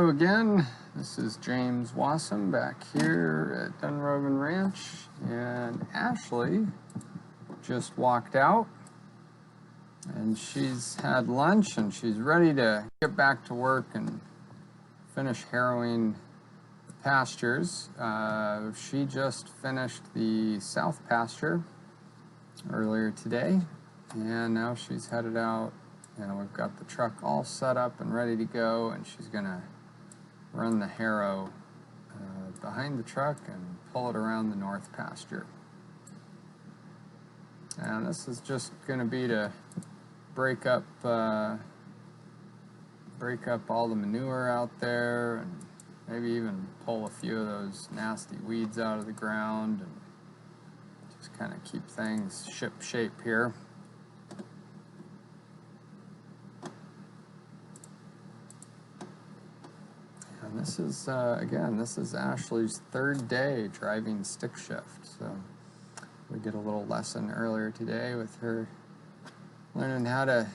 Hello again, this is James Wassam back here at Dunrovin Ranch, and Ashley just walked out and she's had lunch and she's ready to get back to work and finish harrowing the pastures. She just finished the south pasture earlier today, and now she's headed out. And we've got the truck all set up and ready to go, and she's gonna run the harrow behind the truck and pull it around the north pasture. And this is just gonna be to break up all the manure out there, and maybe even pull a few of those nasty weeds out of the ground, and just kind of keep things ship shape here. And this is, again, this is Ashley's third day driving stick shift. So we did a little lesson earlier today with her learning how to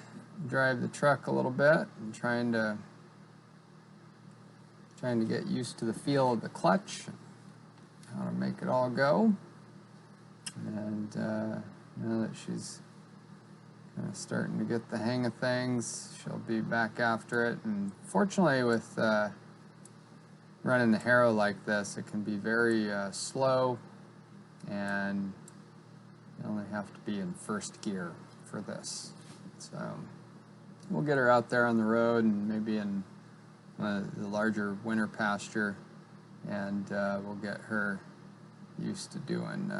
drive the truck a little bit and trying to get used to the feel of the clutch, how to make it all go. And now that she's kind of starting to get the hang of things, she'll be back after it. And fortunately, with running the harrow like this, it can be very slow, and you only have to be in first gear for this. So we'll get her out there on the road and maybe in the larger winter pasture, and we'll get her used to doing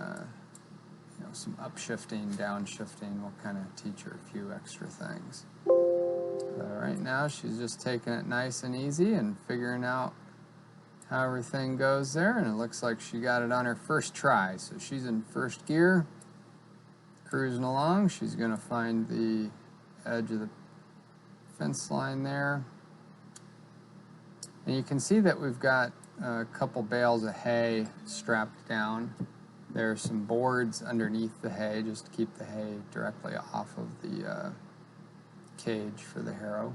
some upshifting, downshifting. We'll kind of teach her a few extra things. But right now she's just taking it nice and easy and figuring out how everything goes there, and it looks like she got it on her first try. So she's in first gear, cruising along. She's gonna find the edge of the fence line there. And you can see that we've got a couple bales of hay strapped down. There are some boards underneath the hay just to keep the hay directly off of the cage for the harrow.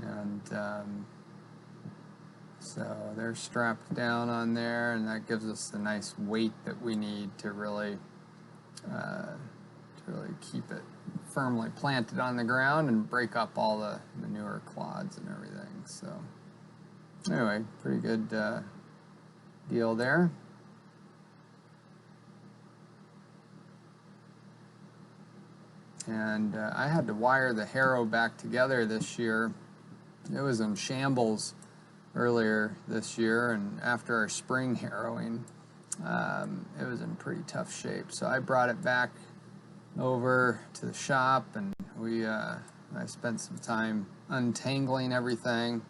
And so they're strapped down on there, and that gives us the nice weight that we need to really keep it firmly planted on the ground and break up all the manure clods and everything. So anyway, pretty good deal there. And I had to wire the harrow back together this year. It was in shambles earlier this year, and after our spring harrowing, it was in pretty tough shape. So I brought it back over to the shop, and I spent some time untangling everything.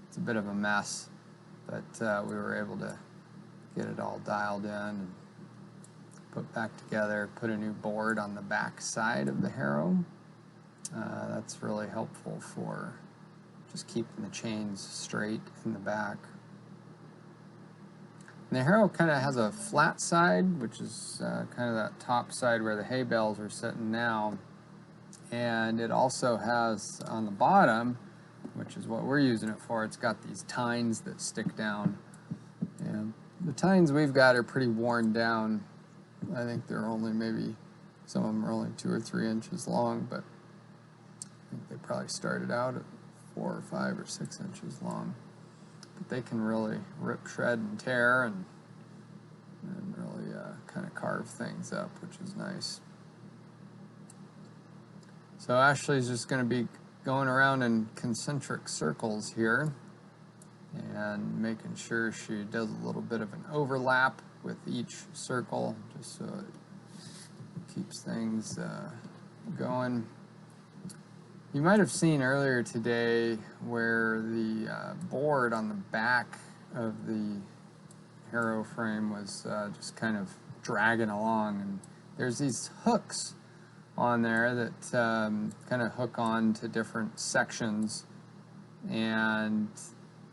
It's a bit of a mess, but we were able to get it all dialed in and put back together, put a new board on the back side of the harrow. That's really helpful for just keeping the chains straight in the back. And the harrow kind of has a flat side, which is kind of that top side where the hay bales are sitting now. And it also has on the bottom, which is what we're using it for, it's got these tines that stick down. And the tines we've got are pretty worn down. I think they're only maybe, some of them are only 2 or 3 inches long, but I think they probably started out at 4 or 5 or 6 inches long. But they can really rip, shred, and tear, and really kind of carve things up, which is nice. So Ashley's just going to be going around in concentric circles here and making sure she does a little bit of an overlap with each circle, just so it keeps things going. You might have seen earlier today where the board on the back of the harrow frame was just kind of dragging along, and there's these hooks on there that kind of hook on to different sections, and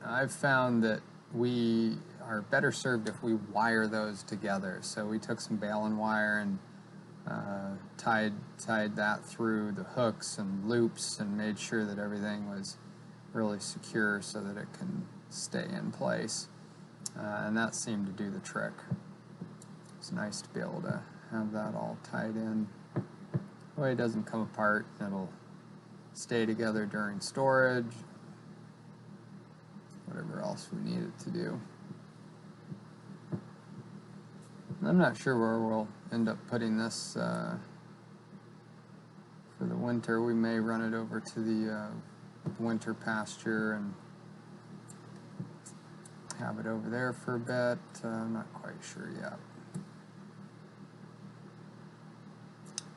I've found that we are better served if we wire those together. So we took some baling wire and tied that through the hooks and loops and made sure that everything was really secure so that it can stay in place. And that seemed to do the trick. It's nice to be able to have that all tied in. That way it doesn't come apart. It'll stay together during storage, whatever else we need it to do. I'm not sure where we'll end up putting this for the winter. We may run it over to the winter pasture and have it over there for a bit. I'm not quite sure yet.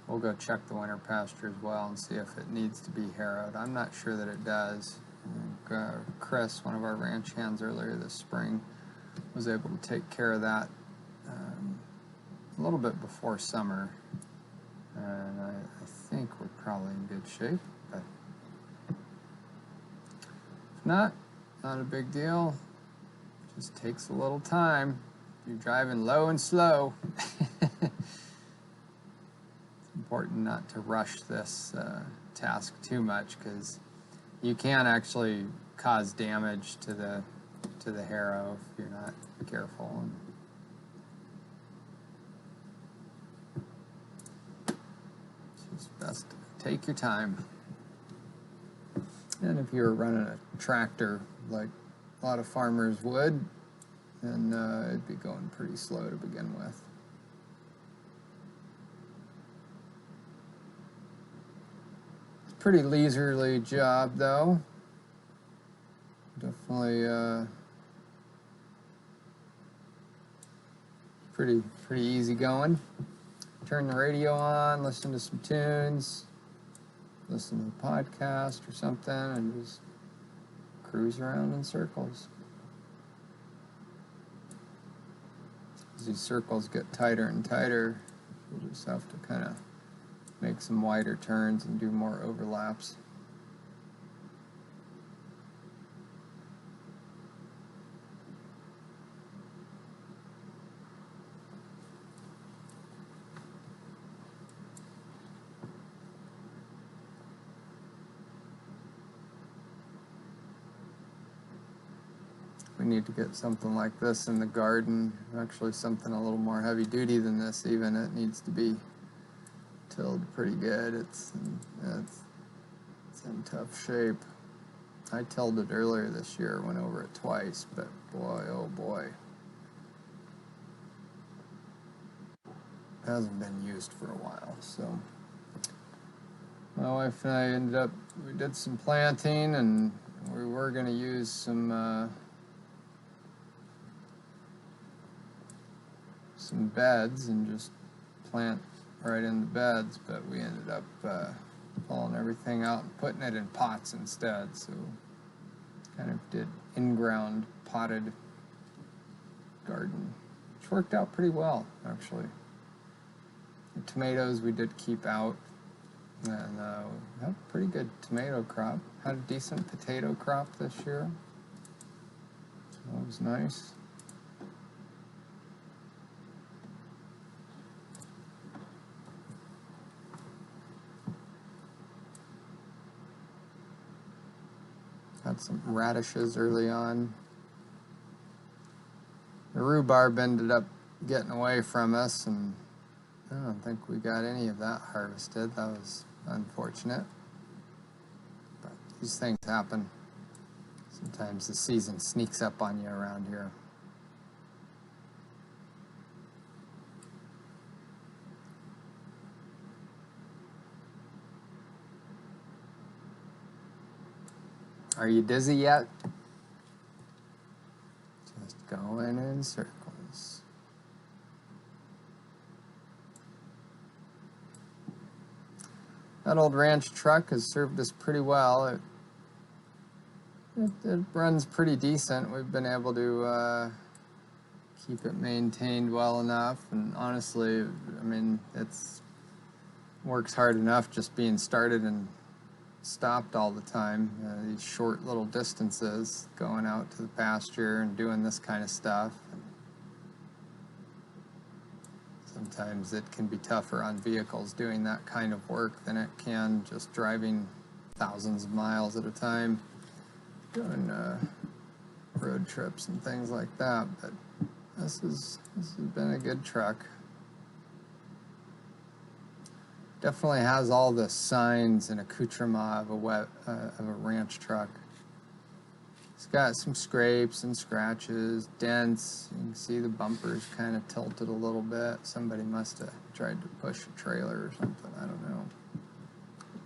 We'll go check the winter pasture as well and see if it needs to be harrowed. I'm not sure that it does. I think, Chris, one of our ranch hands earlier this spring, was able to take care of that a little bit before summer. And I think we're probably in good shape, but if not a big deal. It just takes a little time. You're driving low and slow. It's important not to rush this task too much, because you can actually cause damage to the harrow if you're not careful. And it's just best to take your time. And if you're running a tractor like a lot of farmers would, then it'd be going pretty slow to begin with. It's a pretty leisurely job, though. Definitely pretty easy going. Turn the radio on, listen to some tunes, listen to a podcast or something, and just cruise around in circles. As these circles get tighter and tighter, you'll just have to kind of make some wider turns and do more overlaps. We need to get something like this in the garden, actually something a little more heavy duty than this even. It needs to be tilled pretty good. It's in tough shape. I tilled it earlier this year, went over it twice, but boy, oh boy. It hasn't been used for a while, so. My wife and I we did some planting, and we were gonna use some beds and just plant right in the beds, but we ended up pulling everything out and putting it in pots instead, so kind of did in-ground potted garden, which worked out pretty well, actually. The tomatoes we did keep out, and we had a pretty good tomato crop. Had a decent potato crop this year, so that was nice. Had some radishes early on. The rhubarb ended up getting away from us, and I don't think we got any of that harvested. That was unfortunate. But these things happen. Sometimes the season sneaks up on you around here. Are you dizzy yet? Just going in circles. That old ranch truck has served us pretty well. It runs pretty decent. We've been able to keep it maintained well enough, and honestly, I mean, it's works hard enough just being started and stopped all the time. These short little distances, going out to the pasture and doing this kind of stuff. Sometimes it can be tougher on vehicles doing that kind of work than it can just driving thousands of miles at a time. doing road trips and things like that, but this has been a good truck. Definitely has all the signs and accoutrement of a ranch truck. It's got some scrapes and scratches, dents. You can see the bumper's kind of tilted a little bit. Somebody must have tried to push a trailer or something, I don't know.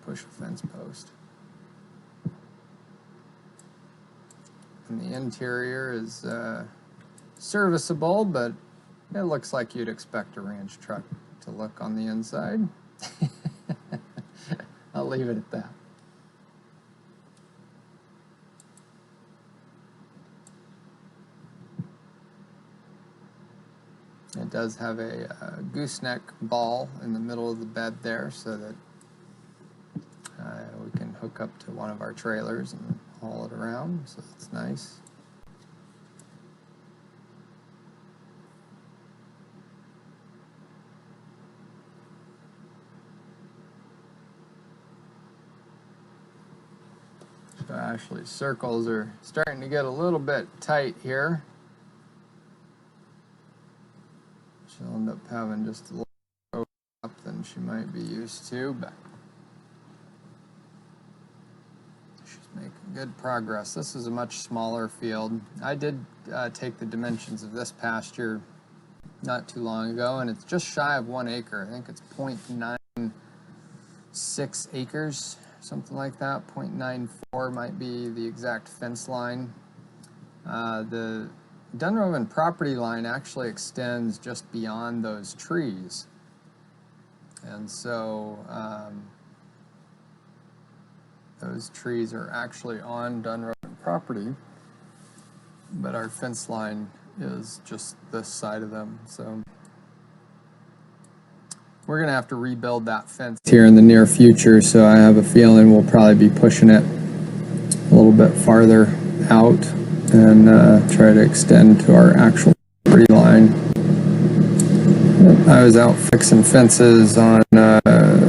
Push a fence post. And the interior is serviceable, but it looks like you'd expect a ranch truck to look on the inside. I'll leave it at that. It does have a gooseneck ball in the middle of the bed there, so that we can hook up to one of our trailers and haul it around, so that's nice. So Ashley's circles are starting to get a little bit tight here. She'll end up having just a little more up than she might be used to, but she's making good progress. This is a much smaller field. I did take the dimensions of this pasture not too long ago, and it's just shy of 1 acre. I think it's 0.96 acres, something like that. 0.94 might be the exact fence line. The Dunrovin property line actually extends just beyond those trees, and so those trees are actually on Dunrovin property, but our fence line is just this side of them. So we're gonna have to rebuild that fence here in the near future, so I have a feeling we'll probably be pushing it a little bit farther out and try to extend to our actual property line. I was out fixing fences on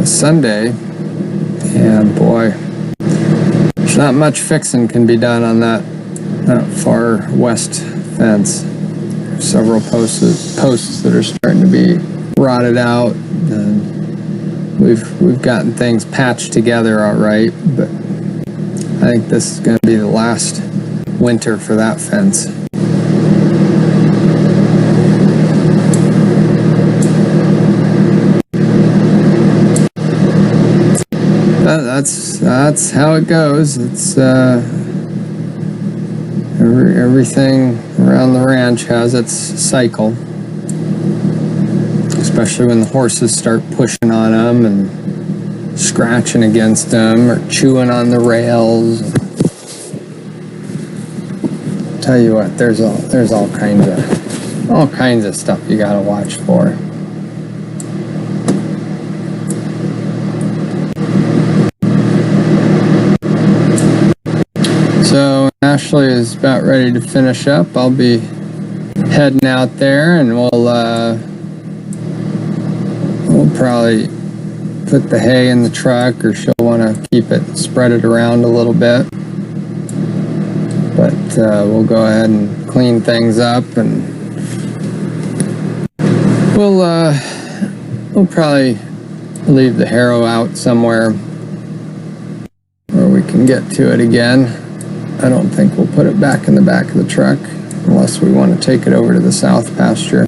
Sunday, and boy, there's not much fixing can be done on that far west fence. There's several posts that are starting to be rotted out, and we've gotten things patched together all right, but I think this is going to be the last winter for that fence. That's how it goes. It's everything around the ranch has its cycle, especially when the horses start pushing on them and scratching against them or chewing on the rails. Tell you what, there's all kinds of stuff you gotta watch for. So Ashley is about ready to finish up. I'll be heading out there, and we'll probably put the hay in the truck, or she'll want to keep it, spread it around a little bit. But we'll go ahead and clean things up, and we'll probably leave the harrow out somewhere where we can get to it again. I don't think we'll put it back in the back of the truck unless we want to take it over to the south pasture.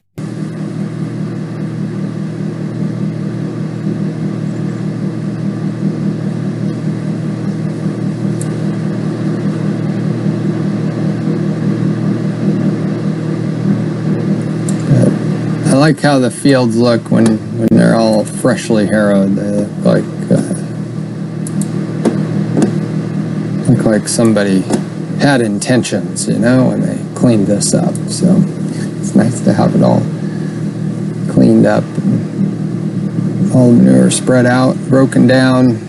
I like how the fields look when they're all freshly harrowed. They look like somebody had intentions, you know, when they cleaned this up. So it's nice to have it all cleaned up, and all the manure spread out, broken down.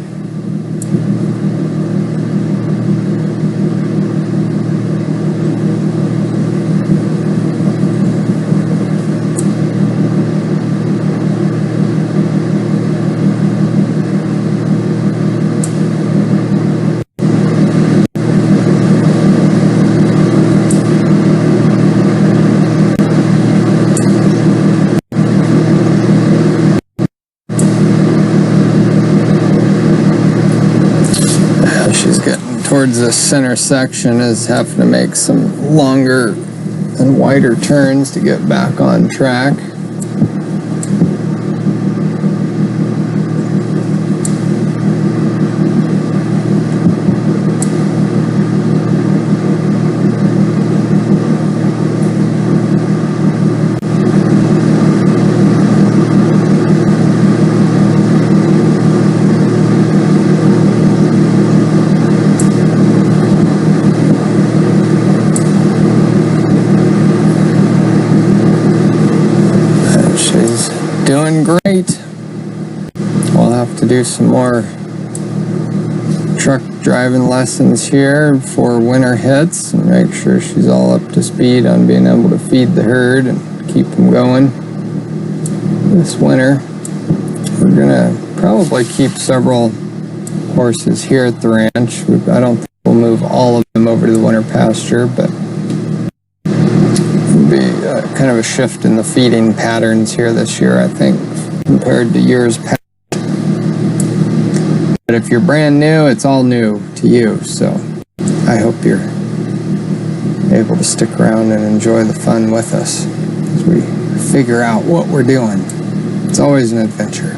towards the center section is having to make some longer and wider turns to get back on track. Doing great. We'll have to do some more truck driving lessons here before winter hits and make sure she's all up to speed on being able to feed the herd and keep them going this winter. We're gonna probably keep several horses here at the ranch. I don't think we'll move all of them over to the winter pasture, but be kind of a shift in the feeding patterns here this year, I think, compared to years past. But if you're brand new, it's all new to you, so I hope you're able to stick around and enjoy the fun with us as we figure out what we're doing. It's always an adventure.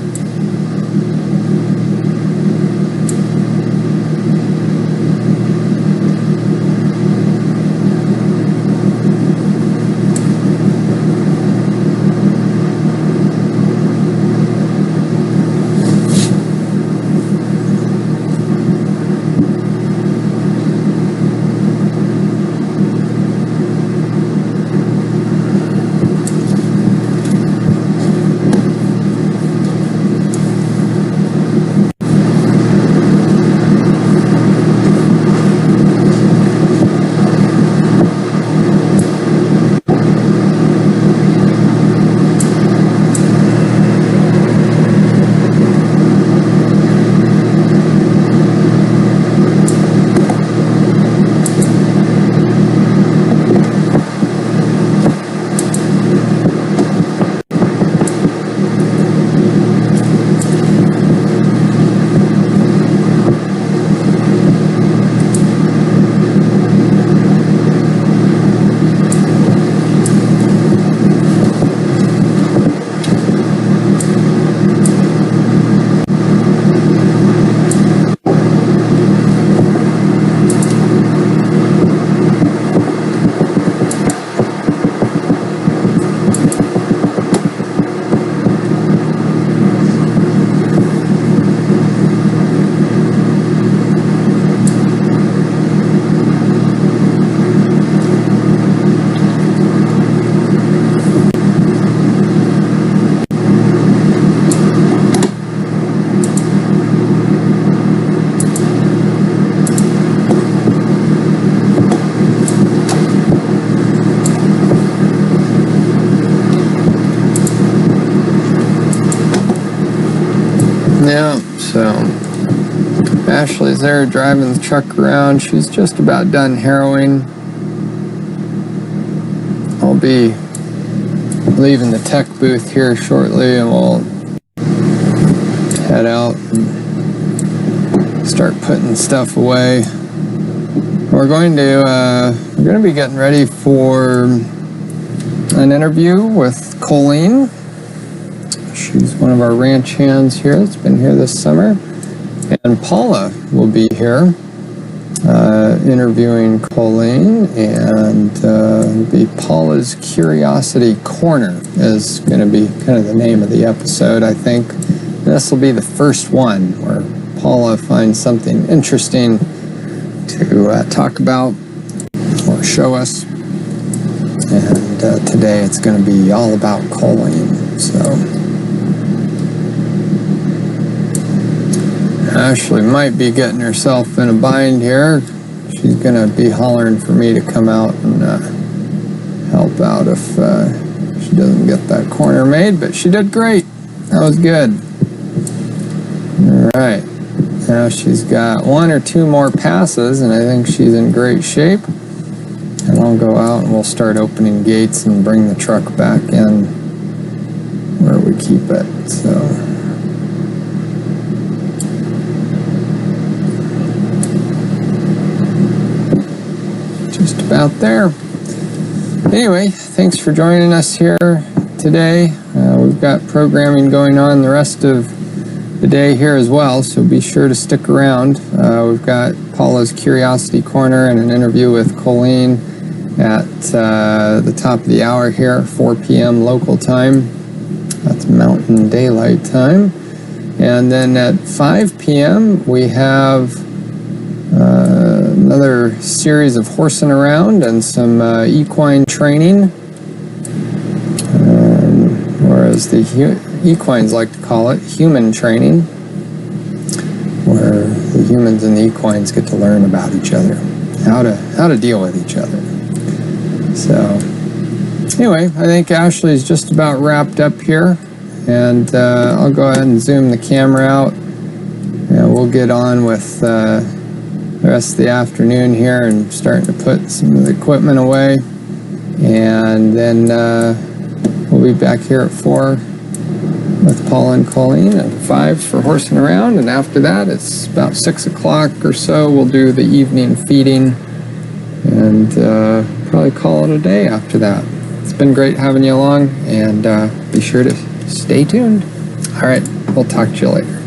Yeah, so Ashley's there driving the truck around. She's just about done harrowing. I'll be leaving the tech booth here shortly and we'll head out and start putting stuff away. We're going to be getting ready for an interview with Colleen. She's one of our ranch hands here that's been here this summer. And Paula will be here interviewing Colleen, and the Paula's Curiosity Corner is going to be kind of the name of the episode, I think. This will be the first one where Paula finds something interesting to talk about or show us. And today it's going to be all about Colleen. So Ashley might be getting herself in a bind here. She's going to be hollering for me to come out and help out if she doesn't get that corner made, but she did great. That was good. All right. Now she's got one or two more passes, and I think she's in great shape. And I'll go out and we'll start opening gates and bring the truck back in where we keep it. So about there. Anyway, thanks for joining us here today. We've got programming going on the rest of the day here as well, so be sure to stick around. We've got Paula's Curiosity Corner and an interview with Colleen at the top of the hour here, 4 p.m. local time. That's Mountain Daylight Time. And then at 5 p.m. we have another series of horsing around and some equine training, or as the equines like to call it, human training, where the humans and the equines get to learn about each other, how to deal with each other. So anyway, I think Ashley's just about wrapped up here, and I'll go ahead and zoom the camera out, and we'll get on with the rest of the afternoon here and starting to put some of the equipment away, and then we'll be back here at 4 with Paula and Colleen, and 5 for horsing around, and after that it's about 6 o'clock or so we'll do the evening feeding, and probably call it a day after that. It's been great having you along, and be sure to stay tuned. All right, we'll talk to you later.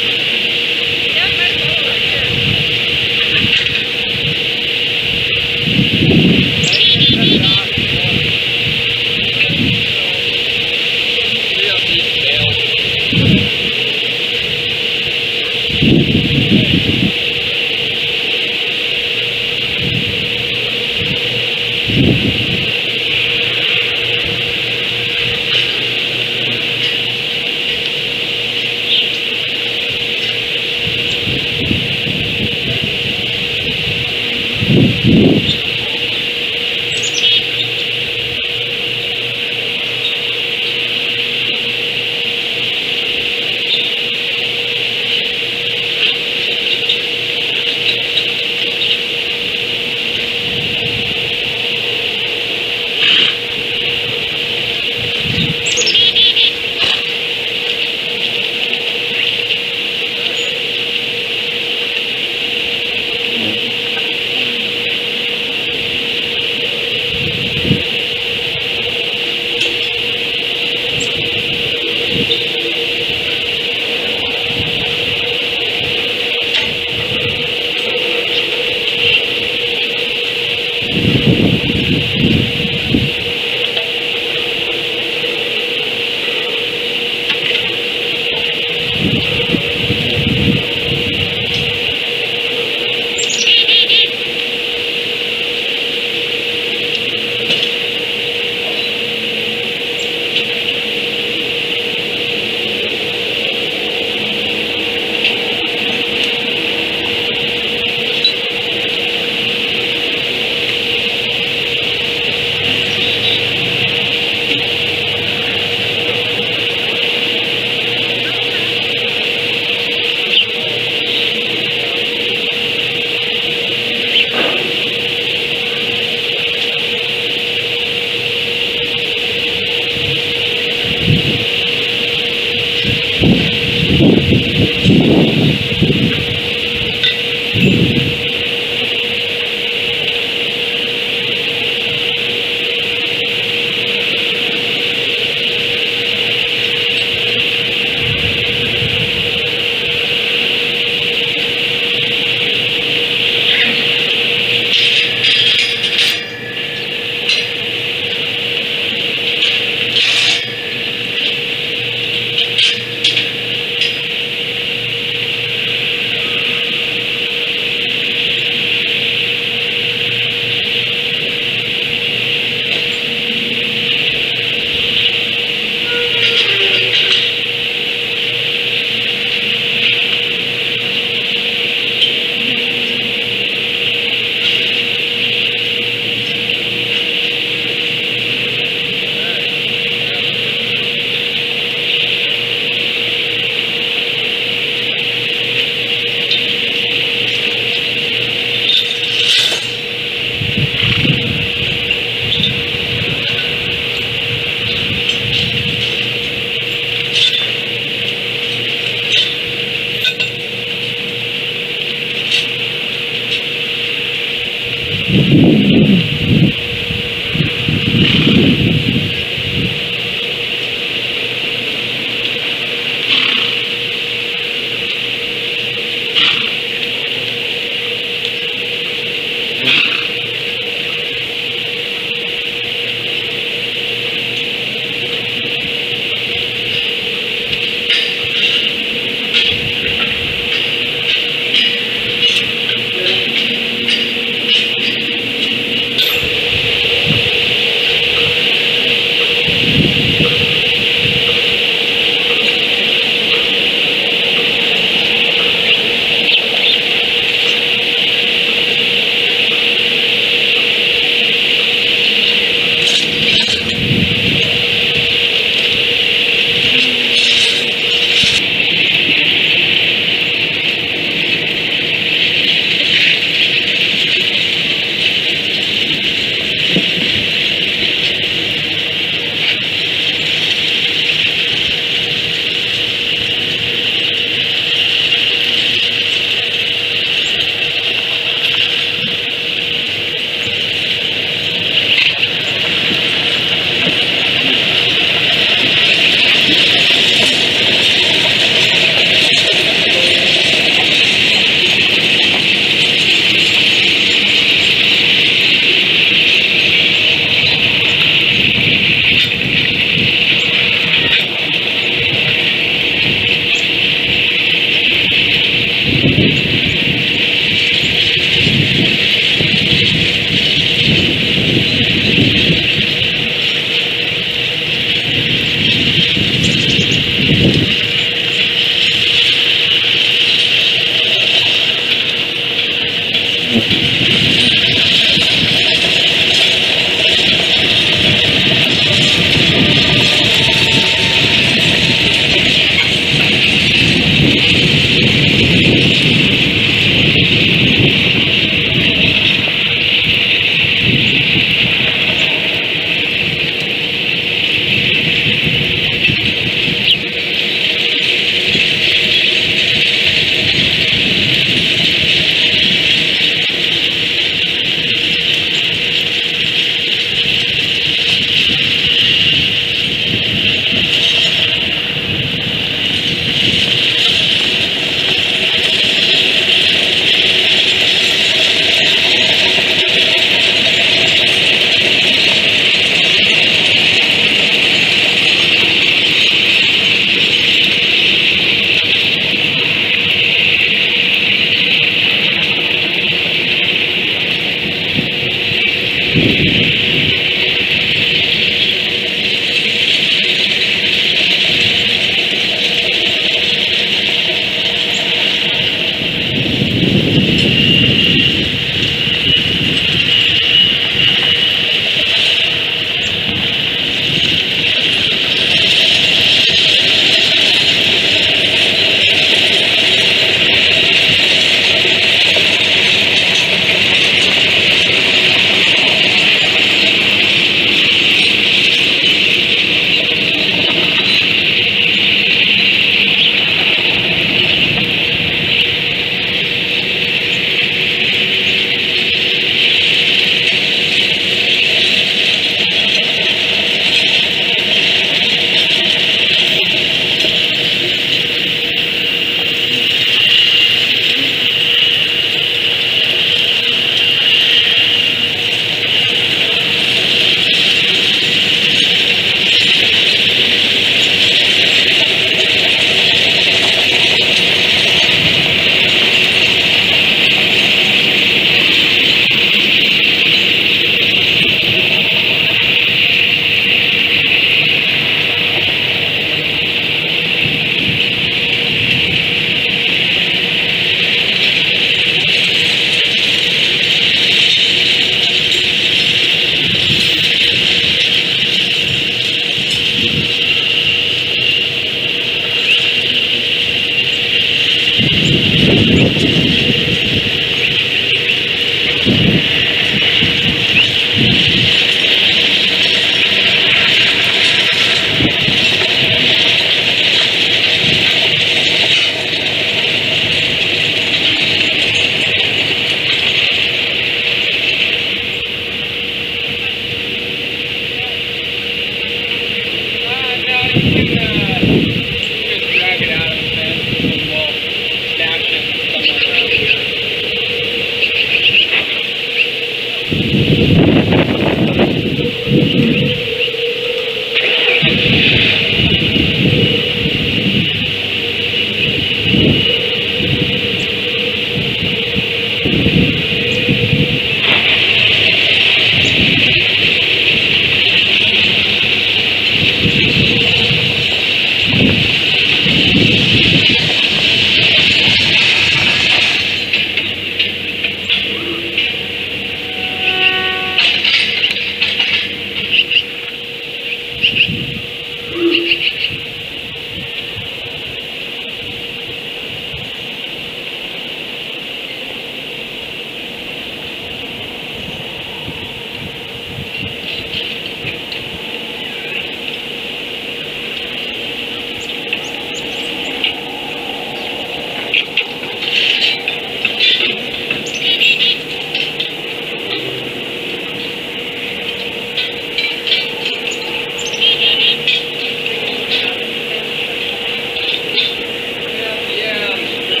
Yeah, for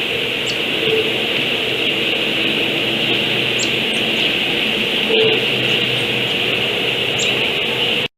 now.